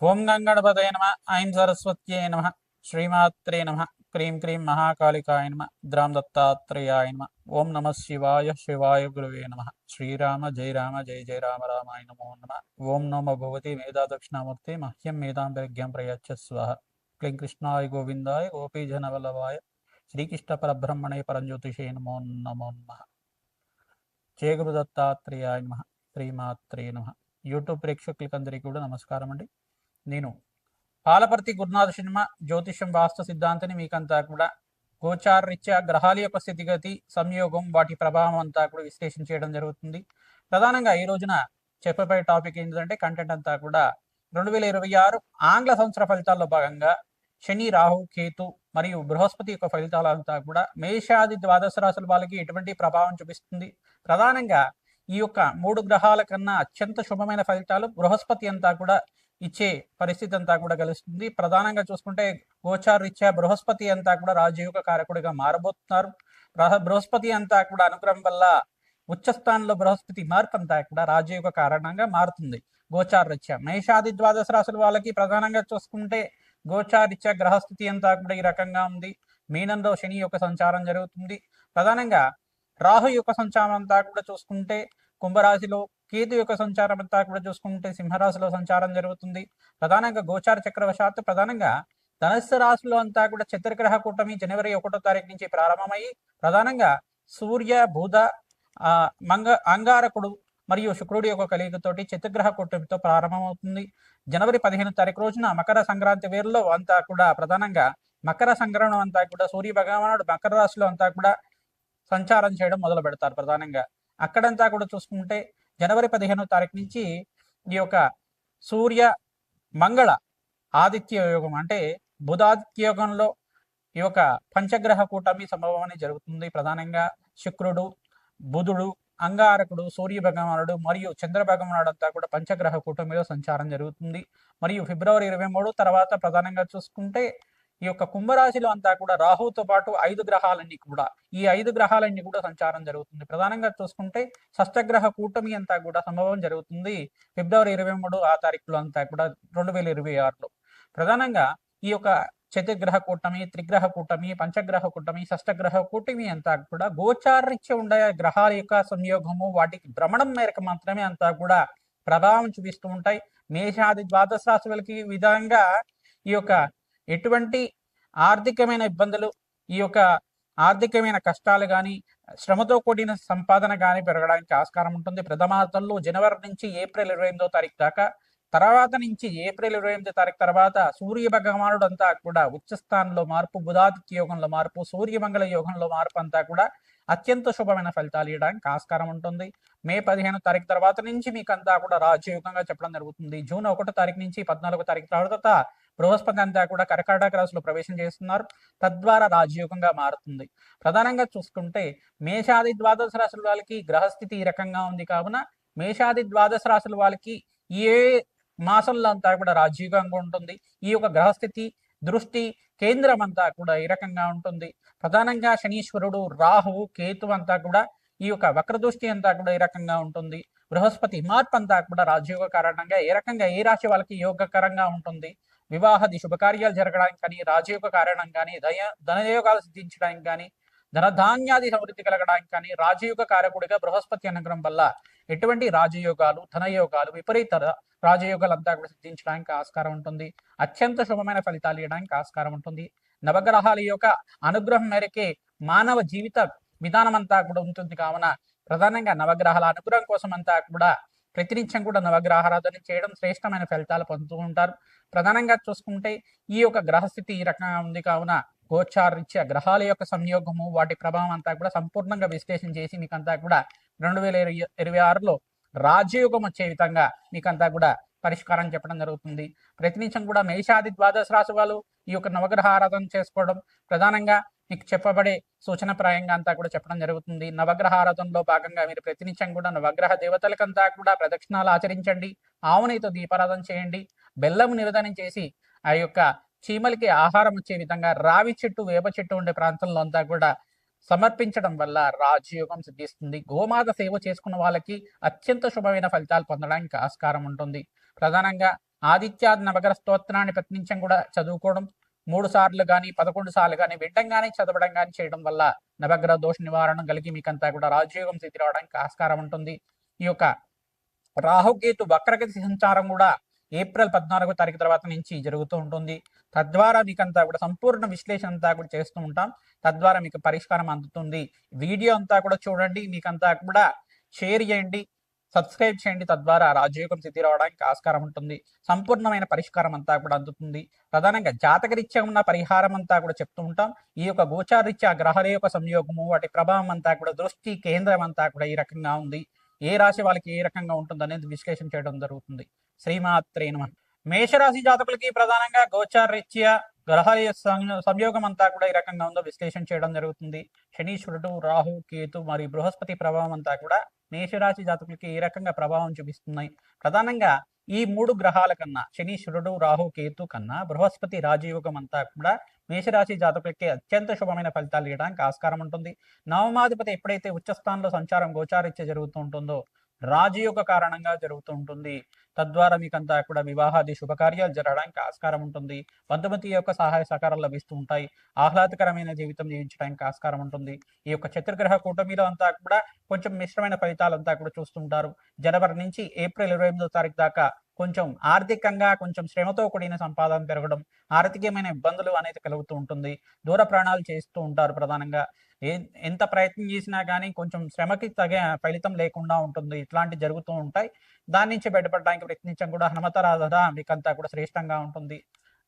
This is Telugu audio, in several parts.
ఓం గంగణపతయ నమ. ఐం సరస్వత్యై నమ. శ్రీమాత్రే నమ. క్రీం క్రీం మహాకాళికాయ నమ. ద్రాం దత్తాత్రేయాయ నమ. ఓం నమ శివాయ శివాయ గురువే నమ. శ్రీరామ జయ రామ జయ జయ రామ రామాయ నమో నమ. ఓం నమో భగవతి మేధా దక్షిణామూర్తి మహ్యం మేధాం ప్రజ్ఞాం ప్రయచ్చ స్వః. క్లీం కృష్ణాయ గోవిందాయ గోపీజనవల్లభాయ శ్రీకృష్ణ పరబ్రహ్మణే పరంజ్యోతిషే నమో నమో నమః. జయ గురు దత్తాత్రేయాయ నమ. శ్రీమాత్రే నమ. యూట్యూబ్ ప్రేక్షకులకందరికీ కూడా నమస్కారం అండి. నేను పాలపర్తి గురునాథ సినిమా జ్యోతిషం వాస్తు సిద్ధాంతిని మీకంతా కూడా గోచారరీత్యా గ్రహాల యొక్క స్థితిగతి సంయోగం వాటి ప్రభావం అంతా కూడా విశ్లేషణ చేయడం జరుగుతుంది. ప్రధానంగా ఈ రోజున చెప్పబోయే టాపిక్ ఏంటంటే కంటెంట్ అంతా కూడా 2026 ఆంగ్ల సంవత్సర ఫలితాల్లో భాగంగా శని రాహు కేతు మరియు బృహస్పతి యొక్క ఫలితాలంతా కూడా మేషాది ద్వాదశ రాశుల వాళ్ళకి ఎటువంటి ప్రభావం చూపిస్తుంది. ప్రధానంగా ఈ యొక్క 3 గ్రహాల కన్నా అత్యంత శుభమైన ఫలితాలు బృహస్పతి అంతా కూడా ఇచ్చే పరిస్థితి అంతా కూడా కలుస్తుంది. ప్రధానంగా చూసుకుంటే గోచారరీత్యా బృహస్పతి అంతా కూడా రాజయోగ కారకుడిగా మారబోతున్నారు. బృహస్పతి అంతా కూడా అనుగ్రహం వల్ల ఉచ్చస్థానంలో బృహస్పతి మార్పు అంతా కూడా రాజయోగ కారణంగా మారుతుంది. గోచారరీత్యా మేషాది ద్వాదశ రాశుల వాళ్ళకి ప్రధానంగా చూసుకుంటే గోచారరీత్యా గ్రహస్థితి అంతా కూడా ఈ రకంగా ఉంది. మీనంలో శని యొక్క సంచారం జరుగుతుంది. ప్రధానంగా రాహు యొక్క సంచారం అంతా కూడా చూసుకుంటే కుంభరాశిలో, కేతు యొక్క సంచారం అంతా కూడా చూసుకుంటే సింహరాశిలో సంచారం జరుగుతుంది. ప్రధానంగా గోచార చక్రవశాత్తు ప్రధానంగా ధనుస్సు రాశిలో అంతా కూడా చతుర్గ్రహ కూటమి జనవరి 1వ తారీఖు నుంచి ప్రారంభమయ్యి ప్రధానంగా సూర్య బుధ అంగారకుడు మరియు శుక్రుడి యొక్క కలియుగతోటి చతుర్గ్రహ కూటమితో ప్రారంభమవుతుంది. జనవరి 15వ తారీఖు రోజున మకర సంక్రాంతి వేరులో అంతా కూడా ప్రధానంగా మకర సంక్రమణం అంతా కూడా సూర్య భగవానుడు మకర రాశిలో అంతా కూడా సంచారం చేయడం మొదలు పెడతారు. ప్రధానంగా అక్కడంతా కూడా చూసుకుంటే జనవరి 15వ తారీఖు నుంచి ఈ యొక్క సూర్య మంగళ ఆదిత్య యోగం అంటే బుధాదిత్య యోగంలో ఈ యొక్క పంచగ్రహ కూటమి సంభవం అనేది జరుగుతుంది. ప్రధానంగా శుక్రుడు, బుధుడు, అంగారకుడు, సూర్య భగవానుడు మరియు చంద్ర భగవానుడు అంతా కూడా పంచగ్రహ కూటమిలో సంచారం జరుగుతుంది. మరియు ఫిబ్రవరి 23 తర్వాత ప్రధానంగా చూసుకుంటే ఈ యొక్క కుంభరాశిలో అంతా కూడా రాహుతో పాటు 5 గ్రహాలన్నీ కూడా ఈ 5 గ్రహాలన్నీ కూడా సంచారం జరుగుతుంది. ప్రధానంగా చూసుకుంటే షష్టగ్రహ కూటమి అంతా కూడా సంభవం జరుగుతుంది ఫిబ్రవరి 23 ఆ తారీఖులో అంతా కూడా 2026లో. ప్రధానంగా ఈ యొక్క చతుర్గ్రహ కూటమి, త్రిగ్రహ కూటమి, పంచగ్రహ కూటమి, షష్టగ్రహ కూటమి అంతా కూడా గోచారరీత్యా ఉండే గ్రహాల యొక్క సంయోగము వాటికి భ్రమణం మేరకు మాత్రమే అంతా కూడా ప్రభావం చూపిస్తూ ఉంటాయి. మేషాది ద్వాదశ రాశులకి విధంగా ఈ యొక్క ఎటువంటి ఆర్థికమైన ఇబ్బందులు, ఈ యొక్క ఆర్థికమైన కష్టాలు కానీ శ్రమతో కూడిన సంపాదన కానీ పెరగడానికి ఆస్కారం ఉంటుంది. ప్రథమార్థంలో జనవరి నుంచి ఏప్రిల్ 28వ తారీఖు దాకా, తర్వాత నుంచి ఏప్రిల్ 28వ తారీఖు తర్వాత సూర్య భగవానుడు అంతా కూడా ఉచ్చస్థానంలో మార్పు, బుధాదిత్య యోగంలో మార్పు, సూర్యమంగళ యోగంలో మార్పు అంతా కూడా అత్యంత శుభమైన ఫలితాలు ఇవ్వడానికి ఆస్కారం ఉంటుంది. మే 15వ తారీఖు తర్వాత నుంచి మీకు అంతా కూడా రాజయోగంగా చెప్పడం జరుగుతుంది. జూన్ 1వ తారీఖు నుంచి 14వ తారీఖు తర్వాత బృహస్పతి అంతా కూడా కర్కాటక రాశిలో ప్రవేశం చేస్తున్నారు. తద్వారా రాజయోగంగా మారుతుంది. ప్రధానంగా చూసుకుంటే మేషాది ద్వాదశ రాశుల వాళ్ళకి గ్రహస్థితి ఈ రకంగా ఉంది కావున మేషాది ద్వాదశ రాశుల వాళ్ళకి ఏ మాసంలో అంతా కూడా రాజయోగంగా ఉంటుంది. ఈ యొక్క గ్రహస్థితి దృష్టి కేంద్రం అంతా కూడా ఈ రకంగా ఉంటుంది. ప్రధానంగా శనీశ్వరుడు, రాహువు, కేతు అంతా కూడా ఈ యొక్క వక్రదృష్టి అంతా కూడా ఈ రకంగా ఉంటుంది. బృహస్పతి మార్పు అంతా కూడా రాజయోగ కారణంగా ఏ రకంగా ఏ రాశి వాళ్ళకి యోగకరంగా ఉంటుంది. వివాహాది శుభకార్యాలు జరగడానికి కానీ, రాజయోగ కారణం కానీ, ధనయోగాలు సిద్ధించడానికి కానీ, ధనధాన్యాది సమృద్ధి కలగడానికి కానీ రాజయోగ కారకుడిగా బృహస్పతి అనుగ్రహం వల్ల ఎటువంటి రాజయోగాలు, ధనయోగాలు, విపరీత రాజయోగాలు అంతా కూడా సిద్ధించడానికి ఆస్కారం ఉంటుంది. అత్యంత శుభమైన ఫలితాలు ఇవ్వడానికి ఆస్కారం ఉంటుంది. నవగ్రహాల యొక్క అనుగ్రహం మేరకే మానవ జీవిత విధానం అంతా కూడా ఉంటుంది కావున ప్రధానంగా నవగ్రహాల అనుగ్రహం కోసం అంతా కూడా ప్రతినిత్యం కూడా నవగ్రహారాధన చేయడం శ్రేష్టమైన ఫలితాలు పొందుతూ ఉంటారు. ప్రధానంగా చూసుకుంటే ఈ యొక్క గ్రహస్థితి ఈ రకంగా ఉంది కావున గోచారరీత్యా గ్రహాల యొక్క సంయోగము వాటి ప్రభావం అంతా కూడా సంపూర్ణంగా విశ్లేషణ చేసి మీకంతా కూడా 2026లో రాజయోగం వచ్చే విధంగా మీకంతా కూడా పరిష్కారం చెప్పడం జరుగుతుంది. ప్రతినిత్యం కూడా మేషాది ద్వాదశ రాశి వాళ్ళు ఈ యొక్క నవగ్రహ ఆరాధన చేసుకోవడం ప్రధానంగా మీకు చెప్పబడే సూచనప్రాయంగా అంతా కూడా చెప్పడం జరుగుతుంది. నవగ్రహ ఆరాధనలో భాగంగా మీరు ప్రతినిత్యం కూడా నవగ్రహ దేవతలకంతా కూడా ప్రదక్షిణాలు ఆచరించండి. ఆవునితో దీపారాధన చేయండి. బెల్లం నివేదనం చేసి ఆ యొక్క చీమలకి ఆహారం వచ్చే విధంగా రావి చెట్టు, వేప చెట్టు ఉండే ప్రాంతంలో అంతా కూడా సమర్పించడం వల్ల రాజయోగం సిద్ధిస్తుంది. గోమాత సేవ చేసుకున్న వాళ్ళకి అత్యంత శుభమైన ఫలితాలు పొందడానికి ఆస్కారం ఉంటుంది. ప్రధానంగా ఆదిత్యాది నవగ్రహ స్తోత్రాన్ని ప్రతినిత్యం కూడా చదువుకోవడం 3 సార్లు కానీ 11 సార్లు కానీ వినడం కానీ చదవడం కానీ చేయడం వల్ల నవగ్రహ దోష నివారణ కలిగి మీకంతా కూడా రాజయోగం స్థితి రావడానికి ఆస్కారం ఉంటుంది. ఈ యొక్క రాహుకేతు వక్రగతి సంచారం కూడా ఏప్రిల్ 14వ తారీఖు తర్వాత నుంచి జరుగుతూ ఉంటుంది. తద్వారా మీకంతా కూడా సంపూర్ణ విశ్లేషణ అంతా కూడా చేస్తూ ఉంటాం. తద్వారా మీకు పరిష్కారం అందుతుంది. వీడియో అంతా కూడా చూడండి, మీకంతా కూడా షేర్ చేయండి, సబ్స్క్రైబ్ చేయండి. తద్వారా రాజయోగం స్థితి రావడానికి ఆస్కారం ఉంటుంది. సంపూర్ణమైన పరిష్కారం అంతా కూడా అందుతుంది. ప్రధానంగా జాతకరీత్యా ఉన్న పరిహారం అంతా కూడా చెప్తూ ఉంటాం. ఈ యొక్క గోచారీత్యా గ్రహాల యొక్క సంయోగము, వాటి ప్రభావం అంతా కూడా దృష్టి కేంద్రం అంతా కూడా ఈ రకంగా ఉంది. ఏ రాశి వాళ్ళకి ఏ రకంగా ఉంటుంది అనేది విశ్లేషణ చేయడం జరుగుతుంది. శ్రీమాత్రే నమః. మేషరాశి జాతకులకి ప్రధానంగా గోచారీత్యా గ్రహాల సంయోగం అంతా కూడా ఈ రకంగా ఉందో విశ్లేషణ చేయడం జరుగుతుంది. శనీశ్వరుడు, రాహు, కేతు మరియు బృహస్పతి ప్రభావం అంతా కూడా మేషరాశి జాతకులకి ఏ రకంగా ప్రభావం చూపిస్తున్నాయి. ప్రధానంగా ఈ 3 గ్రహాల కన్నా శనీశ్వరుడు, రాహు, కేతు కన్నా బృహస్పతి రాజయోగం అంతా కూడా మేషరాశి జాతకులకి అత్యంత శుభమైన ఫలితాలు ఇవ్వడానికి ఆస్కారం ఉంటుంది. నవమాధిపతి ఎప్పుడైతే ఉచ్చస్థానంలో సంచారం గోచారీత్యా జరుగుతూ ఉంటుందో రాజయోగ కారణంగా జరుగుతూ ఉంటుంది. తద్వారా మీకంతా కూడా వివాహాది శుభకార్యాలు జరగడానికి ఆస్కారం ఉంటుంది. బంధుమతి యొక్క సహాయ సహకారాలు లభిస్తూ ఉంటాయి. ఆహ్లాదకరమైన జీవితం జీవించడానికి ఆస్కారం ఉంటుంది. ఈ యొక్క చతుర్గ్రహ కూటమిలో అంతా కూడా కొంచెం మిశ్రమైన ఫలితాలంతా కూడా చూస్తుంటారు. జనవరి నుంచి ఏప్రిల్ 28వ తారీఖు దాకా కొంచెం ఆర్థికంగా కొంచెం శ్రమతో కూడిన సంపాదన పెరగడం, ఆర్థికమైన ఇబ్బందులు అనేది కలుగుతూ ఉంటుంది. దూర ప్రయాణాలు చేస్తూ ఉంటారు. ప్రధానంగా ఎంత ప్రయత్నం చేసినా కానీ కొంచెం శ్రమకి తగే ఫలితం లేకుండా ఉంటుంది. ఇట్లాంటివి జరుగుతూ ఉంటాయి. దాని నుంచి బయటపడడానికి ప్రయత్నించడం కూడా హనుమతారాధన మీకంతా కూడా శ్రేష్టంగా ఉంటుంది.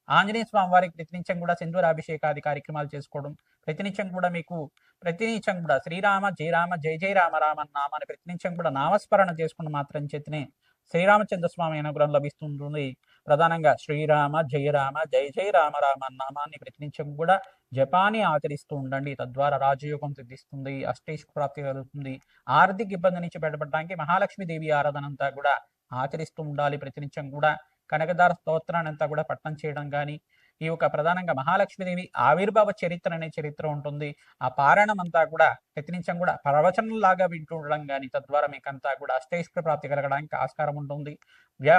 ఆంజనేయ స్వామి వారికి ప్రతినిత్యం కూడా సింధూరాభిషేకాది కార్యక్రమాలు చేసుకోవడం, ప్రతినిత్యం కూడా శ్రీరామ జయ రామ జయ జయ రామ రామ నామాన్ని ప్రతినిత్యం కూడా నామస్మరణ చేసుకున్న మాత్రం చేతనే శ్రీరామచంద్ర స్వామి అనుగ్రహం లభిస్తుంటుంది. ప్రధానంగా శ్రీరామ జయ రామ జయ జయ రామ రామ నామాన్ని ప్రతినిత్యం కూడా జపాన్ని ఆచరిస్తూ ఉండండి. తద్వారా రాజయోగం సిద్ధిస్తుంది, అష్టైష్ ప్రాప్తి కలుగుతుంది. ఆర్థిక ఇబ్బంది నుంచి బయటపడడానికి మహాలక్ష్మీదేవి ఆరాధన అంతా కూడా ఆచరిస్తూ ఉండాలి. ప్రతినిత్యం కూడా కనకదార స్తోత్రాన్ని అంతా కూడా పఠనం చేయడం కానీ, ఈ యొక్క ప్రధానంగా మహాలక్ష్మీదేవి ఆవిర్భావ చరిత్ర అనే చరిత్ర ఉంటుంది. ఆ పారాయణం అంతా కూడా ప్రతినిత్యం కూడా ప్రవచనంలాగా వింటూ ఉండడం కానీ, తద్వారా మీకంతా కూడా అష్టైశ్వర్య ప్రాప్తి కలగడానికి ఆస్కారం ఉంటుంది. వివిధ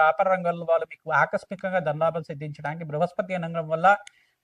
వ్యాపార రంగంలో వాళ్ళు మీకు ఆకస్మికంగా ధనలాభం సిద్ధించడానికి బృహస్పతి అనుగ్రహం వల్ల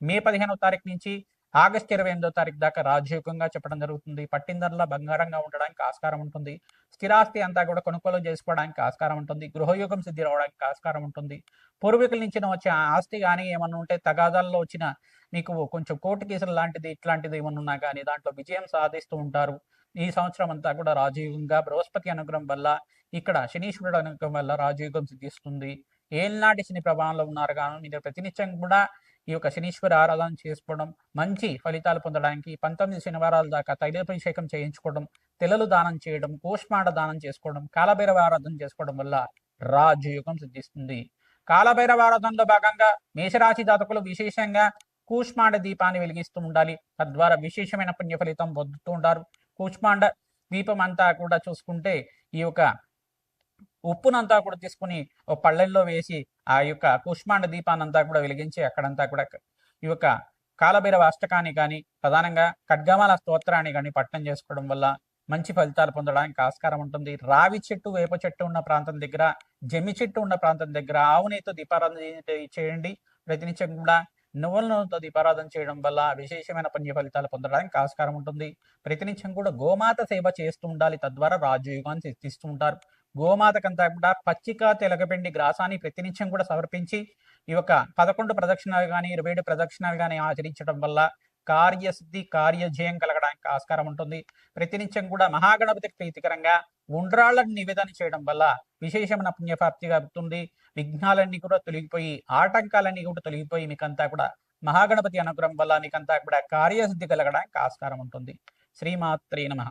మే 15వ తారీఖు నుంచి ఆగస్టు 28వ తారీఖు దాకా రాజయోగంగా చెప్పడం జరుగుతుంది. పట్టిందల్లా బంగారంగా ఉండడానికి ఆస్కారం ఉంటుంది. స్థిరాస్తి అంతా కూడా కొనుగోలు చేసుకోవడానికి ఆస్కారం ఉంటుంది. గృహయోగం సిద్ధి రావడానికి ఆస్కారం ఉంటుంది. పూర్వీకుల నుంచి వచ్చే ఆస్తి కానీ ఏమన్నా ఉంటే తగాదాల్లో వచ్చిన మీకు కొంచెం కోర్టు కేసులు లాంటిది ఇట్లాంటిది ఏమన్నా ఉన్నా కానీ దాంట్లో విజయం సాధిస్తూ ఉంటారు. ఈ సంవత్సరం అంతా కూడా రాజయోగంగా బృహస్పతి అనుగ్రహం వల్ల, ఇక్కడ శనీశ్వరుడు అనుగ్రహం వల్ల రాజయోగం సిద్ధిస్తుంది. ఏళ్ళనాటి శని ప్రభావంలో ఉన్నారు కానీ మీరు ప్రతినిత్యం కూడా ఈ యొక్క శనీశ్వర ఆరాధన చేసుకోవడం, మంచి ఫలితాలు పొందడానికి 19 శనివారాల దాకా తైలాభిషేకం చేయించుకోవడం, తెలలు దానం చేయడం, కూష్మాండ దానం చేసుకోవడం, కాలభైరవ ఆరాధన చేసుకోవడం వల్ల రాజయోగం సిద్ధిస్తుంది. కాలభైరవ ఆరాధనలో భాగంగా మేషరాశి జాతకులు విశేషంగా కూష్మాండ దీపాన్ని వెలిగిస్తూ ఉండాలి. తద్వారా విశేషమైన పుణ్య ఫలితం పొందుతూ ఉంటారు. కూష్మాండ దీపం అంతా కూడా చూసుకుంటే ఈ యొక్క ఉప్పునంతా కూడా తీసుకుని ఒక పళ్ళెల్లో వేసి ఆ యొక్క కూష్మాండ దీపాన్ని అంతా కూడా వెలిగించి అక్కడంతా కూడా ఈ యొక్క కాలభైరవ అష్టకాన్ని కానీ, ప్రధానంగా ఖడ్గమాల స్తోత్రాన్ని కానీ పఠనం చేసుకోవడం వల్ల మంచి ఫలితాలు పొందడానికి ఆస్కారం ఉంటుంది. రావి చెట్టు, వేప చెట్టు ఉన్న ప్రాంతం దగ్గర, జమ్మి చెట్టు ఉన్న ప్రాంతం దగ్గర ఆవునేతో దీపారాధన చేయండి. ప్రతినిత్యం కూడా నువ్వుల నూనెతో దీపారాధన చేయడం వల్ల విశేషమైన పుణ్య ఫలితాలు పొందడానికి ఆస్కారం ఉంటుంది. ప్రతినిత్యం కూడా గోమాత సేవ చేస్తూ ఉండాలి. తద్వారా రాజయోగాన్ని సిద్ధిస్తూ ఉంటారు. గోమాతకంతా కూడా పచ్చిక తెలగపిండి గ్రాసాన్ని ప్రతినిత్యం కూడా సమర్పించి ఈ యొక్క 11 ప్రదక్షిణాలు కానీ 27 ప్రదక్షిణాలు కానీ ఆచరించడం వల్ల కార్యసిద్ధి, కార్యజయం కలగడానికి ఆస్కారం ఉంటుంది. ప్రతినిత్యం కూడా మహాగణపతికి ప్రీతికరంగా ఉండ్రాళ్ళని నివేదన చేయడం వల్ల విశేషమైన పుణ్యప్రాప్తి కలుగుతుంది. విఘ్నాలన్నీ కూడా తొలగిపోయి, ఆటంకాలన్నీ కూడా తొలగిపోయి మీకంతా కూడా మహాగణపతి అనుగ్రహం వల్ల మీకంతా కూడా కార్యసిద్ధి కలగడానికి ఆస్కారం ఉంటుంది. శ్రీమాత్రే నమః.